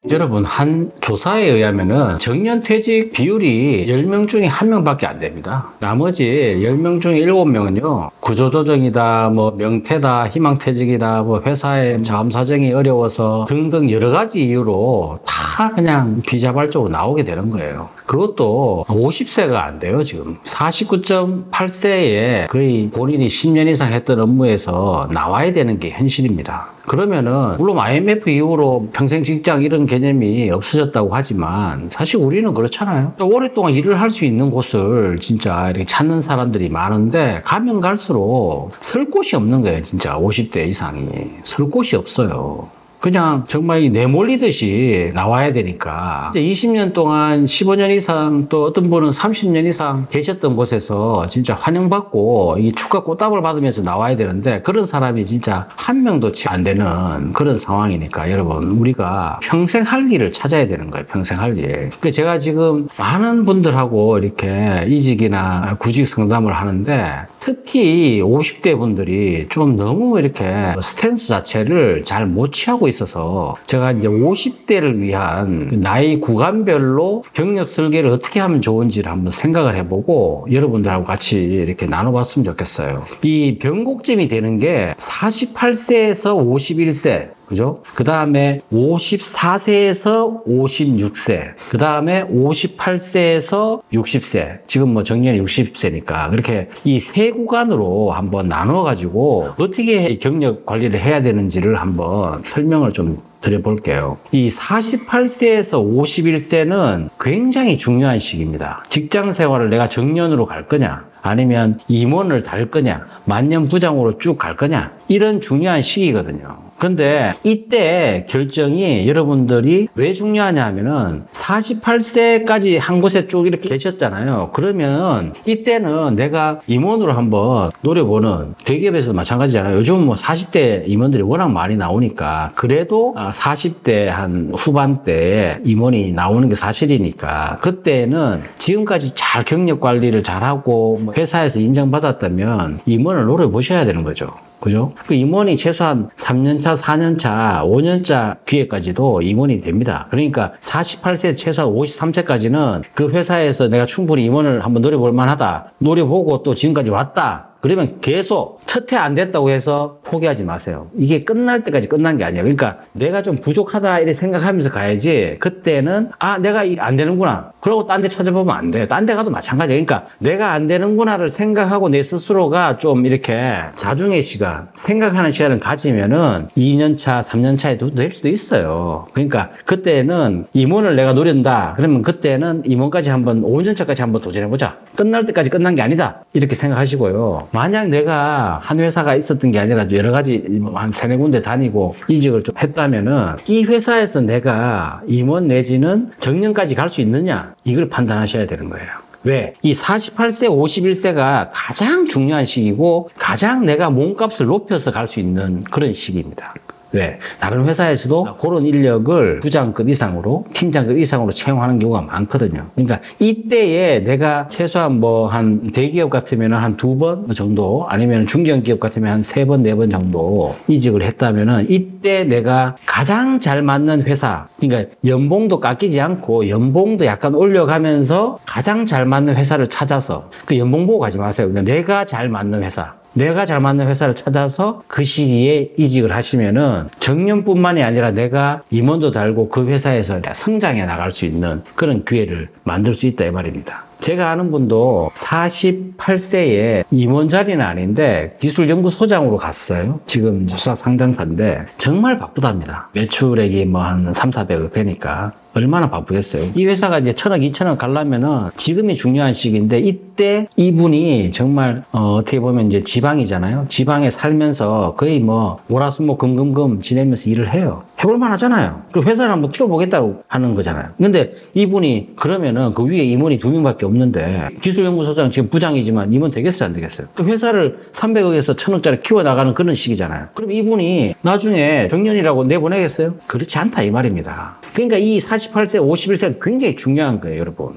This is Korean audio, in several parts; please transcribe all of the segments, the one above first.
여러분, 한 조사에 의하면은 정년퇴직 비율이 10명 중에 1명밖에 안 됩니다. 나머지 10명 중에 7명은요, 구조조정이다, 뭐 명퇴다, 희망퇴직이다, 뭐 회사의 자금 사정이 어려워서 등등 여러 가지 이유로 다 그냥 비자발적으로 나오게 되는 거예요. 그것도 50세가 안 돼요, 지금. 49.8세에 거의 본인이 10년 이상 했던 업무에서 나와야 되는 게 현실입니다. 그러면은 물론 IMF 이후로 평생 직장 이런 개념이 없어졌다고 하지만 사실 우리는 그렇잖아요. 오랫동안 일을 할 수 있는 곳을 진짜 이렇게 찾는 사람들이 많은데 가면 갈수록 설 곳이 없는 거예요. 진짜 50대 이상이 설 곳이 없어요. 그냥 정말 내몰리듯이 나와야 되니까 20년 동안 15년 이상 또 어떤 분은 30년 이상 계셨던 곳에서 진짜 환영받고 이 축하 꽃다발 받으면서 나와야 되는데 그런 사람이 진짜 한 명도 채 안 되는 그런 상황이니까 여러분 우리가 평생 할 일을 찾아야 되는 거예요. 평생 할 일. 그러니까 제가 지금 많은 분들하고 이렇게 이직이나 구직 상담을 하는데 특히 50대 분들이 좀 너무 이렇게 스탠스 자체를 잘 못 취하고 있어서 제가 이제 50대를 위한 나이 구간별로 경력 설계를 어떻게 하면 좋은지를 한번 생각을 해보고 여러분들하고 같이 이렇게 나눠봤으면 좋겠어요. 이 변곡점이 되는 게 48세에서 51세 그죠? 그 다음에 54세에서 56세, 그 다음에 58세에서 60세, 지금 뭐 정년이 60세니까 그렇게 이 세 구간으로 한번 나눠가지고 어떻게 경력 관리를 해야 되는지를 한번 설명을 좀 드려볼게요. 이 48세에서 51세는 굉장히 중요한 시기입니다. 직장 생활을 내가 정년으로 갈 거냐, 아니면 임원을 달 거냐, 만년부장으로 쭉 갈 거냐, 이런 중요한 시기거든요. 근데 이때 결정이 여러분들이 왜 중요하냐 하면은 48세까지 한 곳에 쭉 이렇게 계셨잖아요. 그러면 이때는 내가 임원으로 한번 노려보는 대기업에서도 마찬가지잖아요. 요즘은 뭐 40대 임원들이 워낙 많이 나오니까 그래도 40대 한 후반대에 임원이 나오는 게 사실이니까 그때는 지금까지 잘 경력 관리를 잘하고 회사에서 인정받았다면 임원을 노려보셔야 되는 거죠. 그죠? 그 임원이 최소한 3년차, 4년차, 5년차 뒤에까지도 임원이 됩니다. 그러니까 48세 최소한 53세까지는 그 회사에서 내가 충분히 임원을 한번 노려볼 만하다. 노려보고 또 지금까지 왔다. 그러면 계속 첫 해 안 됐다고 해서 포기하지 마세요. 이게 끝날 때까지 끝난 게 아니에요. 그러니까 내가 좀 부족하다 이렇게 생각하면서 가야지 그때는 내가 안 되는구나. 그러고 딴 데 찾아보면 안 돼요. 딴 데 가도 마찬가지예요. 그러니까 내가 안 되는구나를 생각하고 내 스스로가 좀 이렇게 자중의 시간, 생각하는 시간을 가지면은 2년차, 3년차에도 될 수도 있어요. 그러니까 그때는 임원을 내가 노린다. 그러면 그때는 임원까지 한번 5년차까지 한번 도전해보자. 끝날 때까지 끝난 게 아니다. 이렇게 생각하시고요. 만약 내가 한 회사가 있었던 게 아니라 여러 가지 한 3-4군데 다니고 이직을 좀 했다면은 이 회사에서 내가 임원 내지는 정년까지 갈 수 있느냐 이걸 판단하셔야 되는 거예요. 왜? 이 48세, 51세가 가장 중요한 시기고 가장 내가 몸값을 높여서 갈 수 있는 그런 시기입니다. 왜? 다른 회사에서도 그런 인력을 부장급 이상으로, 팀장급 이상으로 채용하는 경우가 많거든요. 그러니까 이때에 내가 최소한 뭐 한 대기업 같으면 한 2번 정도, 아니면 중견기업 같으면 한 3번, 4번 정도 이직을 했다면은 이때 내가 가장 잘 맞는 회사, 그러니까 연봉도 깎이지 않고 연봉도 약간 올려가면서 가장 잘 맞는 회사를 찾아서 그 연봉 보고 가지 마세요. 그러니까 내가 잘 맞는 회사. 내가 잘 맞는 회사를 찾아서 그 시기에 이직을 하시면은 정년뿐만이 아니라 내가 임원도 달고 그 회사에서 성장해 나갈 수 있는 그런 기회를 만들 수 있다 이 말입니다. 제가 아는 분도 48세에 임원 자리는 아닌데 기술연구소장으로 갔어요. 지금 수석 상장사인데 정말 바쁘답니다. 매출액이 뭐 한 300~400억 되니까. 얼마나 바쁘겠어요. 이 회사가 이제 1000억, 2000억 가려면은 지금이 중요한 시기인데 이때 이분이 정말 어떻게 보면 이제 지방이잖아요. 지방에 살면서 거의 뭐 월화수목 금금금 지내면서 일을 해요. 해볼만 하잖아요. 그리고 회사를 한번 키워보겠다고 하는 거잖아요. 근데 이분이 그러면은 그 위에 임원이 2명밖에 없는데 기술연구소장 지금 부장이지만 임원 되겠어요, 안 되겠어요? 그 회사를 300억에서 1000억짜리 키워나가는 그런 시기잖아요. 그럼 이분이 나중에 정년이라고 내보내겠어요? 그렇지 않다 이 말입니다. 그러니까 이 48세, 51세가 굉장히 중요한 거예요, 여러분.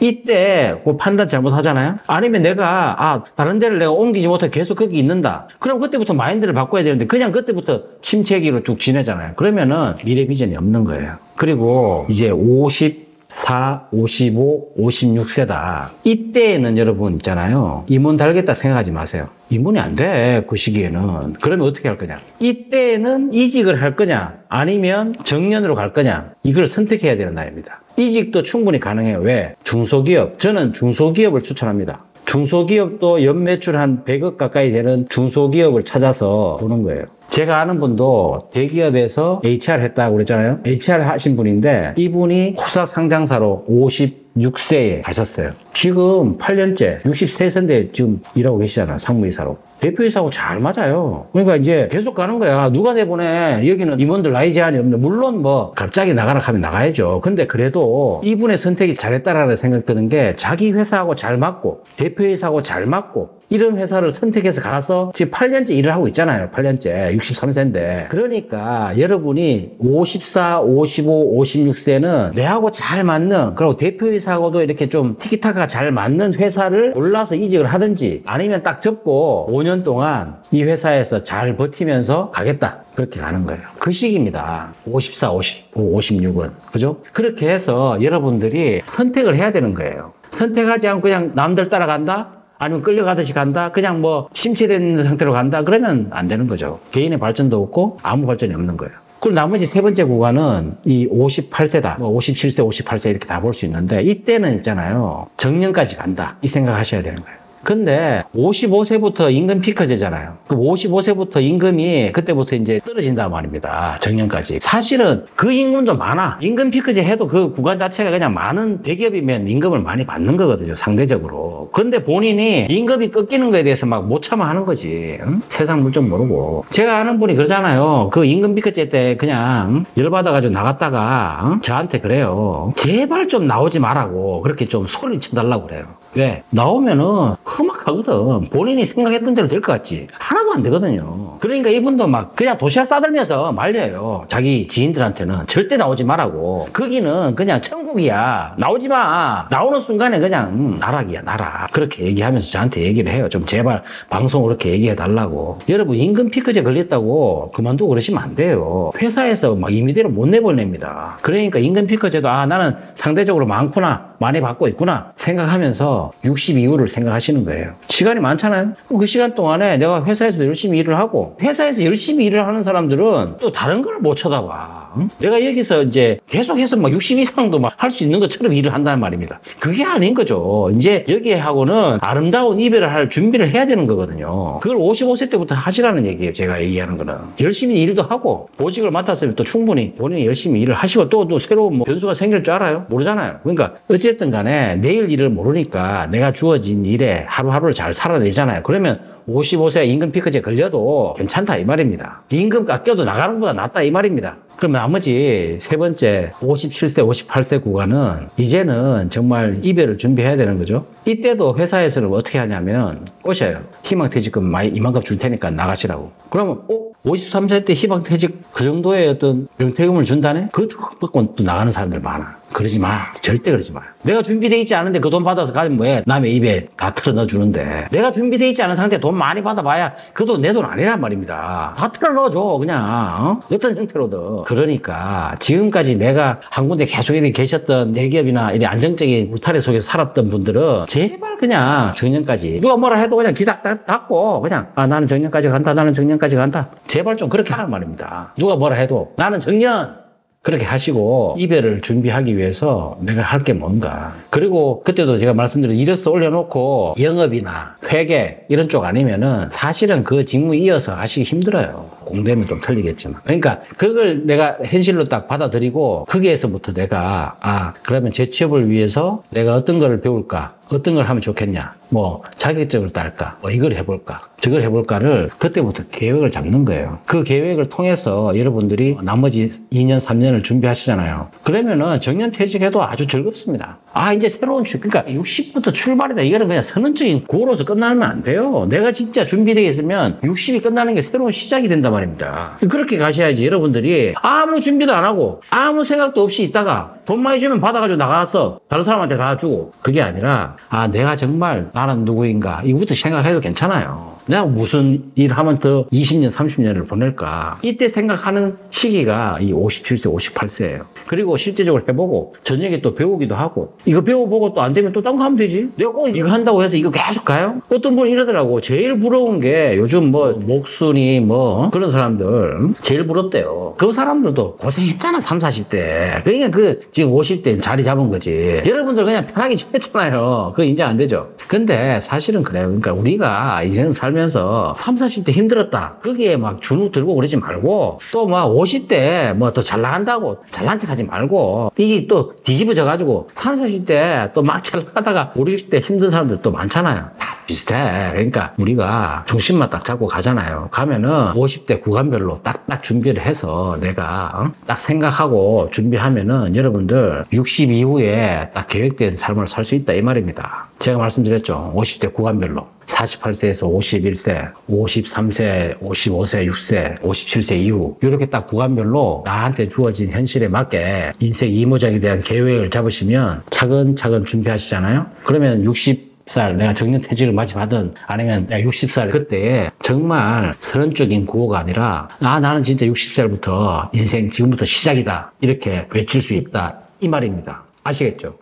이때 그 판단 잘못하잖아요. 아니면 내가 다른 데를 내가 옮기지 못해 계속 거기 있는다. 그럼 그때부터 마인드를 바꿔야 되는데 그냥 그때부터 침체기로 쭉 지내잖아요. 그러면은 미래 비전이 없는 거예요. 그리고 이제 54, 55, 56세다. 이때에는 여러분 있잖아요. 이문 달겠다 생각하지 마세요. 이문이 안 돼. 그 시기에는. 그러면 어떻게 할 거냐? 이때는 이직을 할 거냐? 아니면 정년으로 갈 거냐? 이걸 선택해야 되는 나이입니다. 이직도 충분히 가능해요. 왜? 중소기업. 저는 중소기업을 추천합니다. 중소기업도 연매출 한 100억 가까이 되는 중소기업을 찾아서 보는 거예요. 제가 아는 분도 대기업에서 HR 했다고 그랬잖아요. HR 하신 분인데 이분이 코스닥 상장사로 56세에 가셨어요. 지금 8년째 63세인데 지금 일하고 계시잖아요. 상무이사로. 대표이사하고 잘 맞아요. 그러니까 이제 계속 가는 거야. 누가 내보내. 여기는 임원들 나이 제한이 없는데 물론 뭐 갑자기 나가라 하면 나가야죠. 근데 그래도 이분의 선택이 잘했다라는 생각 드는 게 자기 회사하고 잘 맞고 대표이사하고 잘 맞고 이런 회사를 선택해서 가서 지금 8년째 일을 하고 있잖아요. 8년째. 63세인데. 그러니까 여러분이 54, 55, 56세는 내하고 잘 맞는 그리고 대표이사하고도 이렇게 좀 티키타카 잘 맞는 회사를 골라서 이직을 하든지 아니면 딱 접고 5년 동안 이 회사에서 잘 버티면서 가겠다. 그렇게 가는 거예요. 그 시기입니다. 54, 55, 56은. 그죠? 그렇게 해서 여러분들이 선택을 해야 되는 거예요. 선택하지 않고 그냥 남들 따라간다? 아니면 끌려가듯이 간다? 그냥 뭐 침체된 상태로 간다? 그러면 안 되는 거죠. 개인의 발전도 없고 아무 발전이 없는 거예요. 그리고 나머지 세 번째 구간은 이 58세다. 뭐 57세, 58세 이렇게 다 볼 수 있는데 이때는 있잖아요. 정년까지 간다. 이 생각 하셔야 되는 거예요. 근데 55세부터 임금 피크제잖아요. 그 55세부터 임금이 그때부터 이제 떨어진단 말입니다. 정년까지. 사실은 그 임금도 많아. 임금 피크제 해도 그 구간 자체가 그냥 많은 대기업이면 임금을 많이 받는 거거든요. 상대적으로. 근데 본인이 임금이 꺾이는 거에 대해서 막 못 참아 하는 거지. 응? 세상 물정 모르고. 제가 아는 분이 그러잖아요. 그 임금 피크제 때 그냥 열받아가지고 나갔다가 응? 저한테 그래요. 제발 좀 나오지 말라고. 그렇게 좀 소리 쳐달라고 그래요. 왜? 나오면은 험악하거든. 본인이 생각했던 대로 될 것 같지. 하나도 안 되거든요. 그러니까 이분도 막 그냥 도시락 싸들면서 말려요. 자기 지인들한테는 절대 나오지 말라고. 거기는 그냥 천국이야. 나오지 마. 나오는 순간에 그냥 나락이야, 나락. 그렇게 얘기하면서 저한테 얘기를 해요. 좀 제발 방송으로 그렇게 얘기해 달라고. 여러분 임금 피크제 걸렸다고 그만두고 그러시면 안 돼요. 회사에서 막 임의대로 못 내보냅니다. 그러니까 임금 피크제도 나는 상대적으로 많구나. 많이 받고 있구나 생각하면서 60 이후를 생각하시는 거예요. 시간이 많잖아요. 그 시간 동안에 내가 회사에서 열심히 일을 하고 회사에서 열심히 일을 하는 사람들은 또 다른 걸 못 쳐다봐. 응? 내가 여기서 이제 계속해서 막 60 이상도 막 할 수 있는 것처럼 일을 한다는 말입니다. 그게 아닌 거죠. 이제 여기하고는 아름다운 이별을 할 준비를 해야 되는 거거든요. 그걸 55세 때부터 하시라는 얘기예요. 제가 얘기하는 거는. 열심히 일도 하고 보직을 맡았으면 또 충분히 본인이 열심히 일을 하시고 또 새로운 뭐 변수가 생길 줄 알아요? 모르잖아요. 그러니까 어쨌든 간에 내일 일을 모르니까 내가 주어진 일에 하루하루를 잘 살아내잖아요. 그러면 55세 임금 피크제 걸려도 괜찮다 이 말입니다. 임금 깎여도 나가는 것보다 낫다 이 말입니다. 그럼 나머지 세 번째 57세, 58세 구간은 이제는 정말 이별을 준비해야 되는 거죠. 이때도 회사에서는 어떻게 하냐면 꼬셔요. 희망퇴직금 많이 이만큼 줄 테니까 나가시라고. 그러면 53세 때 희망퇴직 그 정도의 어떤 명퇴금을 준다네? 그것도 갖고 또 나가는 사람들 많아. 그러지 마. 절대 그러지 마. 내가 준비돼 있지 않은데 그 돈 받아서 가면 뭐해? 남의 입에 다 틀어 넣어주는데 내가 준비돼 있지 않은 상태에 돈 많이 받아봐야 그 돈 내 돈 아니란 말입니다. 다 틀어 넣어줘 그냥 어떤 형태로든. 그러니까 지금까지 내가 한 군데 계속 이렇게 계셨던 대기업이나 이런 안정적인 울타리 속에서 살았던 분들은 제발 그냥 정년까지 누가 뭐라 해도 그냥 기작 닫고 그냥 나는 정년까지 간다. 나는 정년까지 간다. 제발 좀 그렇게 하란 말입니다. 누가 뭐라 해도 나는 정년 그렇게 하시고 이별을 준비하기 위해서 내가 할 게 뭔가. 그리고 그때도 제가 말씀드린 이력서 올려놓고 영업이나 회계 이런 쪽 아니면은 사실은 그 직무 이어서 하시기 힘들어요. 공대는 좀 틀리겠지만. 그러니까 그걸 내가 현실로 딱 받아들이고 거기에서부터 내가 그러면 제 취업을 위해서 내가 어떤 거를 배울까? 어떤 걸 하면 좋겠냐? 뭐 자격증을 딸까? 뭐 이걸 해볼까? 저걸 해볼까를 그때부터 계획을 잡는 거예요. 그 계획을 통해서 여러분들이 나머지 2년, 3년을 준비하시잖아요. 그러면은 정년퇴직해도 아주 즐겁습니다. 이제 새로운 그러니까 60부터 출발이다. 이거는 그냥 선언적인 구호로서 끝나면 안 돼요. 내가 진짜 준비되어 있으면 60이 끝나는 게 새로운 시작이 된단 말입니다. 그렇게 가셔야지. 여러분들이 아무 준비도 안 하고 아무 생각도 없이 있다가 돈 많이 주면 받아가지고 나가서 다른 사람한테 다 주고, 그게 아니라 내가 정말 나는 누구인가 이거부터 생각해도 괜찮아요. 내가 무슨 일 하면 더 20년, 30년을 보낼까? 이때 생각하는 시기가 이 57세, 58세예요. 그리고 실제적으로 해보고 저녁에 또 배우기도 하고, 이거 배워보고 또 안 되면 또 딴 거 하면 되지. 내가 꼭 이거 한다고 해서 이거 계속 가요? 어떤 분이 이러더라고. 제일 부러운 게 요즘 뭐 목순이 그런 사람들 제일 부럽대요. 그 사람들도 고생했잖아, 30, 40대. 그러니까 지금 50대 자리 잡은 거지. 여러분들 그냥 편하게 지냈잖아요. 그거 인정 안 되죠. 근데 사실은 그래요. 그러니까 우리가 인생 살면서 30, 40대 힘들었다, 거기에 막 주눅 들고 그러지 말고, 또 50대 더 잘 나간다고 잘난 척 하지 말고, 이게 또 뒤집어져 가지고 30, 40대 또 막 잘 나가다가 50, 60대 힘든 사람들 또 많잖아요. 다 비슷해. 그러니까 우리가 중심만 딱 잡고 가잖아요. 가면은 50대 구간별로 딱딱 준비를 해서 내가 딱 생각하고 준비하면은 여러분들 60 이후에 딱 계획된 삶을 살 수 있다, 이 말입니다. 제가 말씀드렸죠. 50대 구간별로 48세에서 51세, 53세, 55세, 6세, 57세 이후, 이렇게 딱 구간별로 나한테 주어진 현실에 맞게 인생 이모작에 대한 계획을 잡으시면 차근차근 준비하시잖아요. 그러면 60살 내가 정년퇴직을 맞이하든 아니면 내가 60살 그때 정말 선언적인 구호가 아니라 나는 진짜 60살부터 인생 지금부터 시작이다, 이렇게 외칠 수 있다, 이 말입니다. 아시겠죠?